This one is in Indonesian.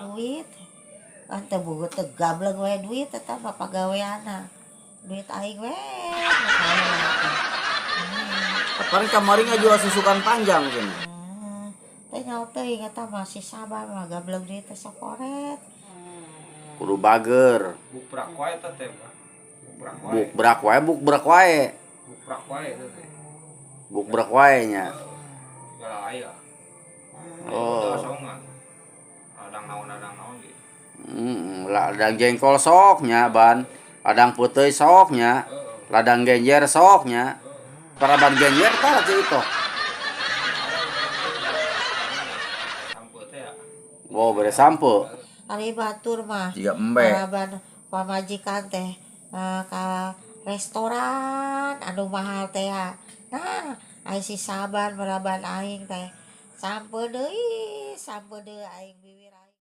duit kan teu boga teu gableng we duit eta mah pagaweana duit aing we Paling kamari ngajual susukan panjang kan. teh nyaho teuing eta mah si sabar mah gableng duit teh sakoret Kudu bager. Bukbrak wae eta teh. Bukbrak wae, bukbrak wae. Bukbrak wae eta teh. Bukbrak wae nya. Segala aya. Oh. Songan. Adang naon gitu. Ladang jengkol soknya ban. Ladang puteuy soknya. Ladang genjer soknya. Paraban genjer tah itu. Sampo teh ya. Wow, bere sampo. ari batur mah Jiga embe. paraban pamajikan teh ka restoran anu mahal teh nah aing si sabar paraban aing teh sampe deui aing bibir